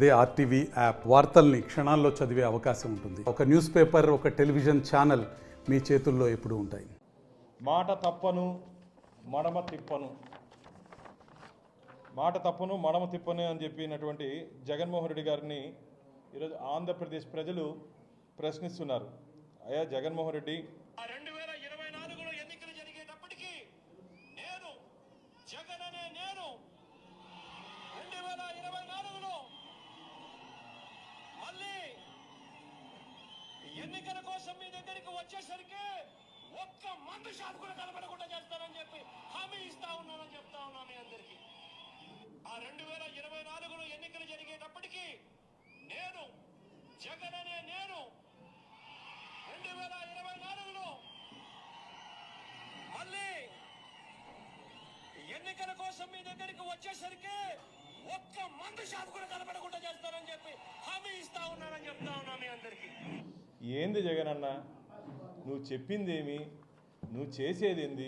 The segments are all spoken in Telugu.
అదే ఆర్టీవీ యాప్ వార్తల్ని క్షణాల్లో చదివే అవకాశం ఉంటుంది. ఒక న్యూస్ పేపర్, ఒక టెలివిజన్ ఛానల్ మీ చేతుల్లో ఎప్పుడూ ఉంటాయి. మాట తప్పను మడమ తిప్పను, మాట తప్పను మడమ తిప్పను అని చెప్పినటువంటి జగన్మోహన్ రెడ్డి గారిని ఈరోజు ఆంధ్రప్రదేశ్ ప్రజలు ప్రశ్నిస్తున్నారు. అయ్యా జగన్మోహన్ రెడ్డి, 2024లో ఎన్నికలు జరిగేటప్పటికి నేను జగన్ అనే నేను 2024లో మళ్ళీ ఎన్నికల కోసం మీ దగ్గరికి వచ్చేసరికి ఒక్క మందు షాప్ కూడా కనబడకుండా చేస్తానని చెప్పి హామీ ఇస్తా ఉన్నానని చెప్తా ఉన్నా మీ అందరికీ. ఆ 2024లో ఎన్నికలు జరిగేటప్పటికి నేను జగన్ అనే నేను 2024లో మళ్ళీ ఎన్నికల కోసం మీ దగ్గరికి వచ్చేసరికి ఒక్క మందు షాప్ కూడా కనబడకుండా చేస్తానని చెప్పి హామీ ఇస్తా ఉన్నానని చెప్తా ఉన్నా మీ అందరికీ. ఏంది జగన్ అన్న, నువ్వు చెప్పిందేమి, నువ్వు చేసేదేంది?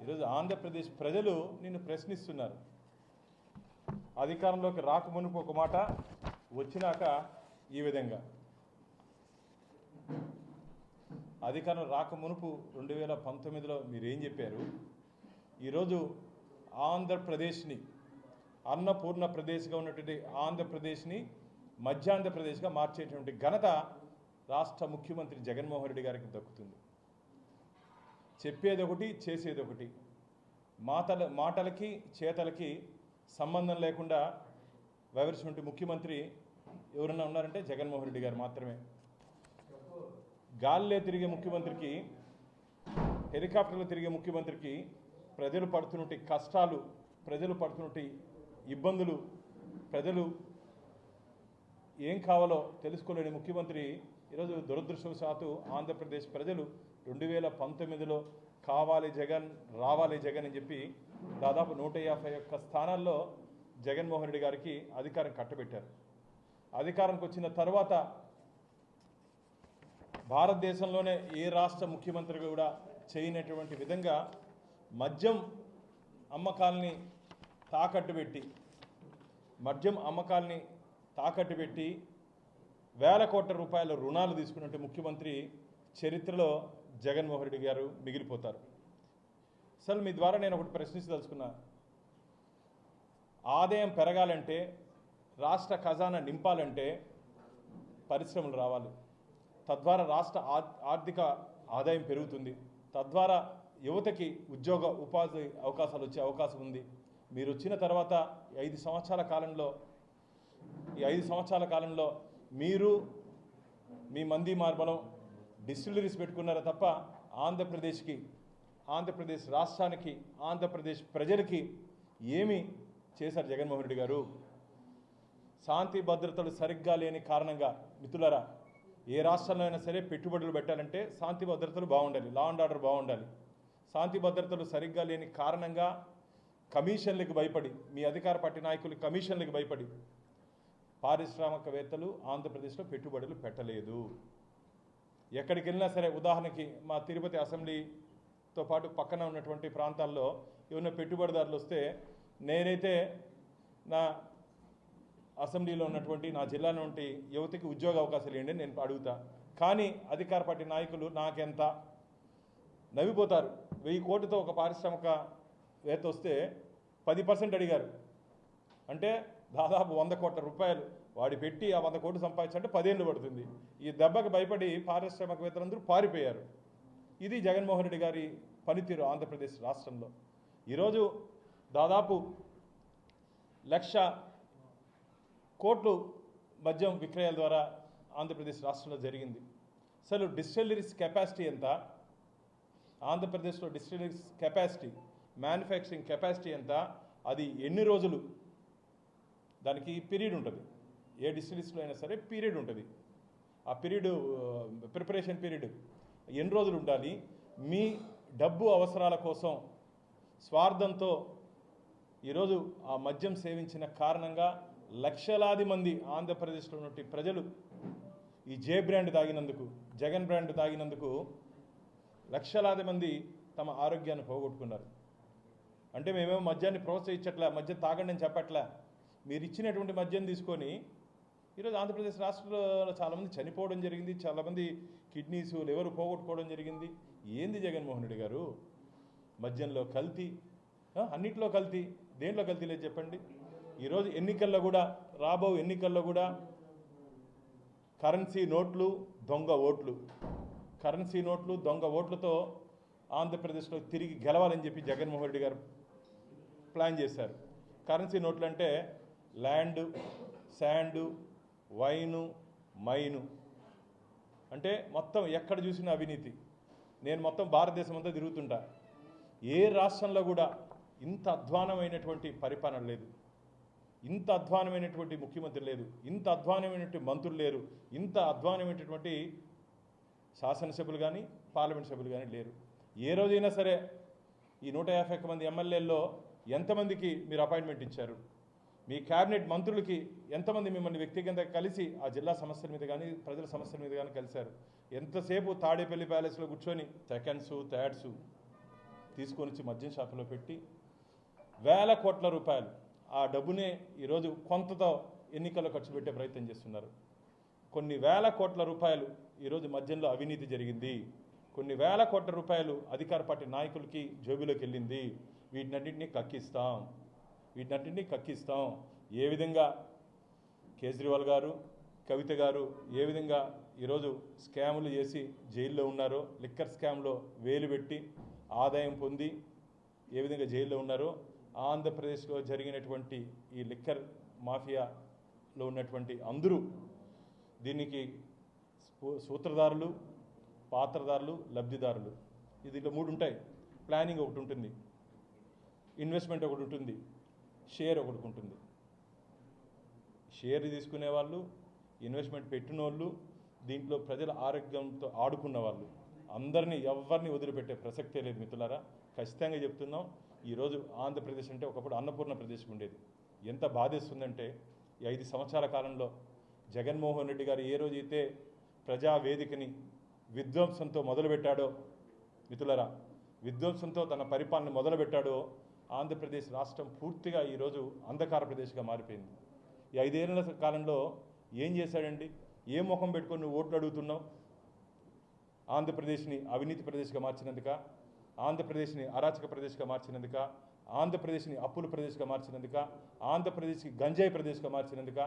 ఈరోజు ఆంధ్రప్రదేశ్ ప్రజలు నిన్ను ప్రశ్నిస్తున్నారు. అధికారంలోకి రాకమునుపు ఒక మాట, వచ్చినాక ఈ విధంగా. అధికారం రాకమునుపు 2019లో మీరేం చెప్పారు? ఈరోజు ఆంధ్రప్రదేశ్ని అన్నపూర్ణ ప్రదేశ్గా ఉన్నటువంటి ఆంధ్రప్రదేశ్ని మధ్యాంధ్రప్రదేశ్గా మార్చేటువంటి ఘనత రాష్ట్ర ముఖ్యమంత్రి జగన్మోహన్ రెడ్డి గారికి దక్కుతుంది. చెప్పేదొకటి, చేసేదొకటి. మాటలకి చేతలకి సంబంధం లేకుండా వ్యవహరించినటువంటి ముఖ్యమంత్రి ఎవరన్నా ఉన్నారంటే జగన్మోహన్ రెడ్డి గారు మాత్రమే. గాలిలో తిరిగే ముఖ్యమంత్రికి, హెలికాప్టర్లో తిరిగే ముఖ్యమంత్రికి ప్రజలు పడుతున్నటువంటి కష్టాలు, ప్రజలు పడుతున్నటువంటి ఇబ్బందులు, ప్రజలు ఏం కావాలో తెలుసుకోలేని ముఖ్యమంత్రి ఈరోజు దురదృష్టవశాత్తు ఆంధ్రప్రదేశ్ ప్రజలు 2019లో కావాలి జగన్, రావాలి జగన్ అని చెప్పి దాదాపు 151 స్థానాల్లో జగన్మోహన్ రెడ్డి గారికి అధికారం కట్టబెట్టారు. అధికారానికి వచ్చిన తర్వాత భారతదేశంలోనే ఏ రాష్ట్ర ముఖ్యమంత్రి కూడా చేయనటువంటి విధంగా మద్యం అమ్మకాల్ని తాకట్టు పెట్టి వేల కోట్ల రూపాయల రుణాలు తీసుకున్నట్టు ముఖ్యమంత్రి చరిత్రలో జగన్మోహన్ రెడ్డి గారు మిగిలిపోతారు. అసలు మీ ద్వారా నేను ఒకటి ప్రశ్నించదలుచుకున్నా. ఆదాయం పెరగాలంటే, రాష్ట్ర ఖజానా నింపాలంటే పరిశ్రమలు రావాలి. తద్వారా రాష్ట్ర ఆర్థిక ఆదాయం పెరుగుతుంది. తద్వారా యువతకి ఉపాధి అవకాశాలు వచ్చే అవకాశం ఉంది. మీరు వచ్చిన తర్వాత ఈ 5 సంవత్సరాల కాలంలో మీరు మీ మంది మార్బలం డిస్టిలరీస్ పెట్టుకున్నారా తప్ప ఆంధ్రప్రదేశ్ రాష్ట్రానికి, ఆంధ్రప్రదేశ్ ప్రజలకి ఏమి చేశారు జగన్మోహన్ రెడ్డి గారు? శాంతి భద్రతలు సరిగ్గా లేని కారణంగా మిత్రులారా, ఏ రాష్ట్రంలో అయినా సరే పెట్టుబడులు పెట్టాలంటే శాంతి భద్రతలు బాగుండాలి, లా అండ్ ఆర్డర్ బాగుండాలి. శాంతి భద్రతలు సరిగ్గా లేని కారణంగా కమిషన్లకు భయపడి, మీ అధికార పార్టీ నాయకులు కమిషన్లకు భయపడి పారిశ్రామికవేత్తలు ఆంధ్రప్రదేశ్లో పెట్టుబడులు పెట్టలేదు. ఎక్కడికి వెళ్ళినా సరే, ఉదాహరణకి మా తిరుపతి అసెంబ్లీతో పాటు పక్కన ఉన్నటువంటి ప్రాంతాల్లో ఏమైనా పెట్టుబడిదారులు వస్తే, నేనైతే నా అసెంబ్లీలో ఉన్నటువంటి నా జిల్లాలో ఉంటే యువతకి ఉద్యోగ అవకాశాలు ఏంటి నేను అడుగుతా. కానీ అధికార పార్టీ నాయకులు నాకెంత నవ్విపోతారు. 1000 కోట్లతో ఒక పారిశ్రామికవేత్త వస్తే 10% అడిగారు. అంటే దాదాపు 100 కోట్ల రూపాయలు వాడి పెట్టి ఆ 100 కోట్లు సంపాదించాలంటే 10 ఏళ్ళు పడుతుంది. ఈ దెబ్బకి భయపడి పారిశ్రామికవేత్తలందరూ పారిపోయారు. ఇది జగన్మోహన్ రెడ్డి గారి పనితీరు ఆంధ్రప్రదేశ్ రాష్ట్రంలో. ఈరోజు దాదాపు 1,00,000 కోట్లు మద్యం విక్రయాల ద్వారా ఆంధ్రప్రదేశ్ రాష్ట్రంలో జరిగింది. అసలు డిస్టిలరీస్ కెపాసిటీ ఎంత? ఆంధ్రప్రదేశ్లో డిస్టిలరీస్ కెపాసిటీ, మ్యానుఫ్యాక్చరింగ్ కెపాసిటీ ఎంత? అది ఎన్ని రోజులు? దానికి పీరియడ్ ఉంటుంది. ఏ డిస్టిలరీస్లో అయినా సరే పీరియడ్ ఉంటుంది. ఆ పీరియడ్, ప్రిపరేషన్ పీరియడ్ ఎన్ని రోజులు ఉండాలి? మీ డబ్బు అవసరాల కోసం స్వార్థంతో ఈరోజు ఆ మద్యం సేవించిన కారణంగా లక్షలాది మంది ఆంధ్రప్రదేశ్లో ఉన్నటువంటి ప్రజలు ఈ బ్రాండ్ తాగినందుకు, జగన్ బ్రాండ్ తాగినందుకు లక్షలాది మంది తమ ఆరోగ్యాన్ని పోగొట్టుకున్నారు. అంటే మేమేమో మద్యాన్ని ప్రోత్సహించట్లే, మద్యం తాగండి అని చెప్పట్లే. మీరు ఇచ్చినటువంటి మద్యం తీసుకొని ఈరోజు ఆంధ్రప్రదేశ్ రాష్ట్రంలో చాలామంది చనిపోవడం జరిగింది, చాలామంది కిడ్నీస్ లివర్ పోగొట్టుకోవడం జరిగింది. ఏంది జగన్మోహన్ రెడ్డి గారు? మద్యంలో కల్తీ, అన్నిట్లో కల్తీ, దేంట్లో కల్తీ లేదు చెప్పండి. ఈరోజు ఎన్నికల్లో కూడా, రాబో ఎన్నికల్లో కూడా కరెన్సీ నోట్లు దొంగ ఓట్లు, కరెన్సీ నోట్లు దొంగ ఓట్లతో ఆంధ్రప్రదేశ్లో తిరిగి గెలవాలని చెప్పి జగన్మోహన్ రెడ్డి గారు ప్లాన్ చేశారు. కరెన్సీ నోట్లు అంటే ల్యాండు, శాండు, వైను, మైను, అంటే మొత్తం ఎక్కడ చూసినా అవినీతి. నేను మొత్తం భారతదేశం అంతా తిరుగుతుంటా, ఏ రాష్ట్రంలో కూడా ఇంత అధ్వానమైనటువంటి పరిపాలన లేదు, ఇంత అధ్వానమైనటువంటి ముఖ్యమంత్రి లేదు, ఇంత అధ్వానమైనటువంటి మంత్రులు లేరు, ఇంత అధ్వానమైనటువంటి శాసనసభ్యులు కానీ పార్లమెంట్ సభ్యులు కానీ లేరు. ఏ రోజైనా సరే ఈ 151 మంది ఎమ్మెల్యేల్లో ఎంతమందికి మీరు అపాయింట్మెంట్ ఇచ్చారు? మీ క్యాబినెట్ మంత్రులకి ఎంతమంది మిమ్మల్ని వ్యక్తిగతంగా కలిసి ఆ జిల్లా సమస్యల మీద కానీ ప్రజల సమస్యల మీద కానీ కలిశారు? ఎంతసేపు తాడేపల్లి ప్యాలెస్లో కూర్చొని సెకండ్స్ థర్డ్స్ తీసుకొని వచ్చి మద్యం షాపులో పెట్టి వేల కోట్ల రూపాయలు ఆ డబ్బునే ఈరోజు కొంతతో ఎన్నికల్లో ఖర్చు పెట్టే ప్రయత్నం చేస్తున్నారు. కొన్ని వేల కోట్ల రూపాయలు ఈరోజు మద్యంలో అవినీతి జరిగింది, కొన్ని వేల కోట్ల రూపాయలు అధికార పార్టీ నాయకులకి జోబులోకి వెళ్ళింది. వీటినన్నింటినీ కక్కిస్తాం. ఏ విధంగా కేజ్రీవాల్ గారు, కవిత గారు ఏ విధంగా ఈరోజు స్కాములు చేసి జైల్లో ఉన్నారో, లిక్కర్ స్కామ్లో వేలు పెట్టి ఆదాయం పొంది ఏ విధంగా జైల్లో ఉన్నారో, ఆంధ్రప్రదేశ్లో జరిగినటువంటి ఈ లిక్కర్ మాఫియాలో ఉన్నటువంటి అందరూ దీనికి సూత్రధారులు, పాత్రధారులు, లబ్ధిదారులు. దీంట్లో 3 ఉంటాయి. ప్లానింగ్ ఒకటి ఉంటుంది, ఇన్వెస్ట్మెంట్ ఒకటి ఉంటుంది, షేర్ ఒకటి ఉంటుంది. షేర్ తీసుకునే వాళ్ళు, ఇన్వెస్ట్మెంట్ పెట్టిన వాళ్ళు, దీంట్లో ప్రజల ఆరోగ్యంతో ఆడుకున్న వాళ్ళు, అందరినీ ఎవరిని వదిలిపెట్టే ప్రసక్తే లేదు మిత్రులారా. ఖచ్చితంగా చెప్తున్నాం. ఈరోజు ఆంధ్రప్రదేశ్ అంటే ఒకప్పుడు అన్నపూర్ణ ప్రదేశం ఉండేది. ఎంత బాధేస్తుందంటే ఈ 5 సంవత్సరాల కాలంలో జగన్మోహన్ రెడ్డి గారు ఏ రోజైతే ప్రజావేదికని విధ్వంసంతో మొదలుపెట్టాడో మిత్రులారా, విధ్వంసంతో తన పరిపాలన మొదలుపెట్టాడో, ఆంధ్రప్రదేశ్ రాష్ట్రం పూర్తిగా ఈరోజు అంధకార ప్రదేశ్గా మారిపోయింది. ఈ 5 ఏళ్ల కాలంలో ఏం చేశాడండి? ఏ ముఖం పెట్టుకొని నువ్వు ఓట్లు అడుగుతున్నావు? ఆంధ్రప్రదేశ్ని అవినీతి ప్రదేశ్గా మార్చినందుక, ఆంధ్రప్రదేశ్ని అరాచక ప్రదేశ్గా మార్చినందుక, ఆంధ్రప్రదేశ్ని అప్పుల ప్రదేశ్గా మార్చినందుక, ఆంధ్రప్రదేశ్కి గంజాయి ప్రదేశ్గా మార్చినందుక,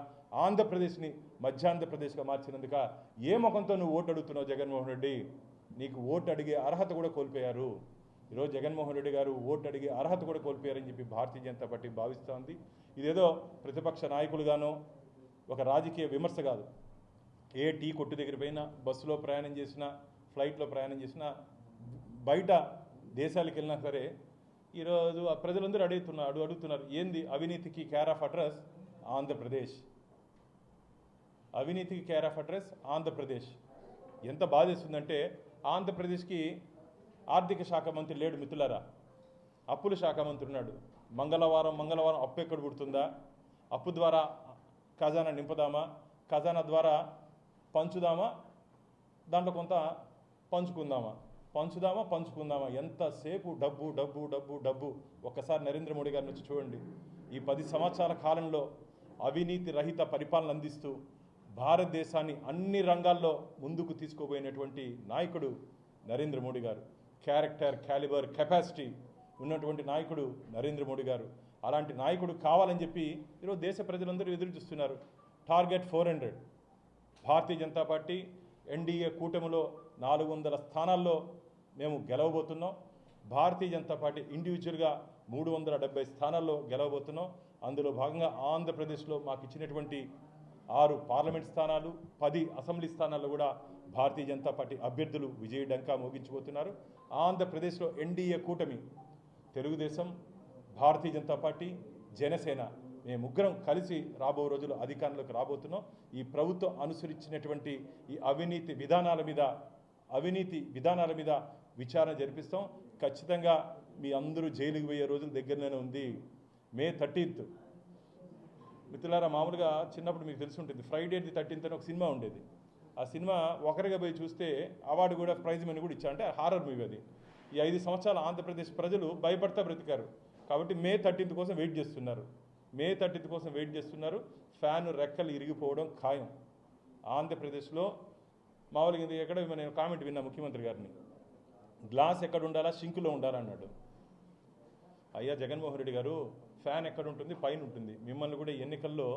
ఆంధ్రప్రదేశ్ని మధ్యాంధ్రప్రదేశ్గా మార్చినందుక ఏ ముఖంతో నువ్వు ఓటు అడుగుతున్నావు జగన్మోహన్ రెడ్డి? నీకు ఓటు అడిగే అర్హత కూడా కోల్పోయారు. ఈరోజు జగన్మోహన్ రెడ్డి గారు ఓటు అడిగే అర్హత కూడా కోల్పోయారని చెప్పి భారతీయ జనతా పార్టీ భావిస్తోంది. ఇదేదో ప్రతిపక్ష నాయకులుగానో ఒక రాజకీయ విమర్శ కాదు. ఏ టీ కొట్టు దగ్గర పోయినా, బస్సులో ప్రయాణం చేసినా, ఫ్లైట్లో ప్రయాణం చేసినా, బయట దేశాలకు వెళ్ళినా సరే ఈరోజు ఆ ప్రజలందరూ అడుగుతున్నారు ఏంది అవినీతికి కేర్ ఆఫ్ అడ్రస్ ఆంధ్రప్రదేశ్, అవినీతికి కేర్ ఆఫ్ అడ్రస్ ఆంధ్రప్రదేశ్. ఎంత బాధేస్తుందంటే ఆంధ్రప్రదేశ్కి ఆర్థిక శాఖ మంత్రి లేడు మిత్రులారా, అప్పుల శాఖ మంత్రి ఉన్నాడు. మంగళవారం అప్పు ఎక్కడ పుడుతుందా? అప్పు ద్వారా ఖజానా నింపుదామా, ఖజానా ద్వారా పంచుదామా, దాంట్లో కొంత పంచుకుందామా, ఎంతసేపు డబ్బు డబ్బు డబ్బు డబ్బు. ఒక్కసారి నరేంద్ర మోడీ గారిని వచ్చి చూడండి. ఈ 10 సంవత్సరాల కాలంలో అవినీతి రహిత పరిపాలన అందిస్తూ భారతదేశాన్ని అన్ని రంగాల్లో ముందుకు తీసుకుపోయినటువంటి నాయకుడు నరేంద్ర మోడీ గారు. క్యారెక్టర్, క్యాలిబర్, కెపాసిటీ ఉన్నటువంటి నాయకుడు నరేంద్ర మోడీ గారు. అలాంటి నాయకుడు కావాలని చెప్పి ఈరోజు దేశ ప్రజలందరూ ఎదురు చూస్తున్నారు. Target 400. Bharatiya Janata party NDA కూటమిలో 400 స్థానాల్లో మేము గెలవబోతున్నాం. భారతీయ జనతా పార్టీ ఇండివిజువల్గా 370 స్థానాల్లో గెలవబోతున్నాం. అందులో భాగంగా ఆంధ్రప్రదేశ్లో మాకు ఇచ్చినటువంటి 6 పార్లమెంట్ స్థానాలు, 10 అసెంబ్లీ స్థానాల్లో కూడా భారతీయ జనతా పార్టీ అభ్యర్థులు విజయ డంకా మోగించబోతున్నారు. ఆంధ్రప్రదేశ్లో ఎన్డీఏ కూటమి తెలుగుదేశం, భారతీయ జనతా పార్టీ, జనసేన మేము ముగ్గురం కలిసి రాబో రోజులు అధికారంలోకి రాబోతున్నాం. ఈ ప్రభుత్వం అనుసరించినటువంటి ఈ అవినీతి విధానాల మీద విచారణ జరిపిస్తాం. ఖచ్చితంగా మీ అందరూ జైలుకి పోయే రోజులు దగ్గరలోనే ఉంది. మే 13th మిత్రులారా, మామూలుగా చిన్నప్పుడు మీకు తెలిసి ఉంటుంది, ఫ్రైడే ది 13th అని ఒక సినిమా ఉండేది. ఆ సినిమా ఒకరిగా పోయి చూస్తే అవార్డు కూడా, ప్రైజ్ మనీ కూడా ఇచ్చా. అంటే హారర్ మూవీ అది. ఈ 5 సంవత్సరాల ఆంధ్రప్రదేశ్ ప్రజలు భయపడతా బ్రతికారు. కాబట్టి మే 13th కోసం వెయిట్ చేస్తున్నారు. ఫ్యాన్ రెక్కలు ఇరిగిపోవడం ఖాయం. ఆంధ్రప్రదేశ్లో మామూలుగా ఇది ఎక్కడ నేను కామెంట్ విన్నా ముఖ్యమంత్రి గారిని, గ్లాస్ ఎక్కడ ఉండాలా, సింకులో ఉండాలా అన్నాడు. అయ్యా జగన్మోహన్ రెడ్డి గారు, ఫ్యాన్ ఎక్కడ ఉంటుంది, పైన ఉంటుంది. మిమ్మల్ని కూడా ఎన్నికల్లో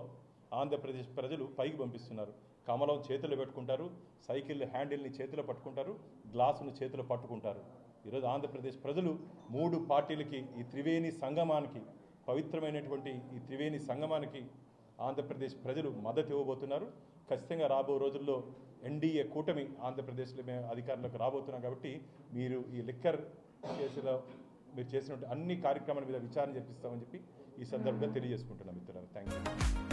ఆంధ్రప్రదేశ్ ప్రజలు పైకి పంపిస్తున్నారు. కమలం చేతిలో పెట్టుకుంటారు, సైకిల్ హ్యాండిల్ని చేతిలో పట్టుకుంటారు, గ్లాసును చేతిలో పట్టుకుంటారు. ఈరోజు ఆంధ్రప్రదేశ్ ప్రజలు 3 పార్టీలకి, ఈ త్రివేణి సంగమానికి, పవిత్రమైనటువంటి ఈ త్రివేణి సంగమానికి ఆంధ్రప్రదేశ్ ప్రజలు మద్దతు ఇవ్వబోతున్నారు. ఖచ్చితంగా రాబో రోజుల్లో ఎన్డీఏ కూటమి ఆంధ్రప్రదేశ్లో మేము అధికారంలోకి రాబోతున్నాం. కాబట్టి మీరు ఈ లిక్కర్ కేసులో మీరు చేసినటువంటి అన్ని కార్యక్రమాల మీద విచారణ జరిపిస్తామని చెప్పి ఈ సందర్భంగా తెలియజేసుకుంటున్నాం మిత్రులారా. Thank you.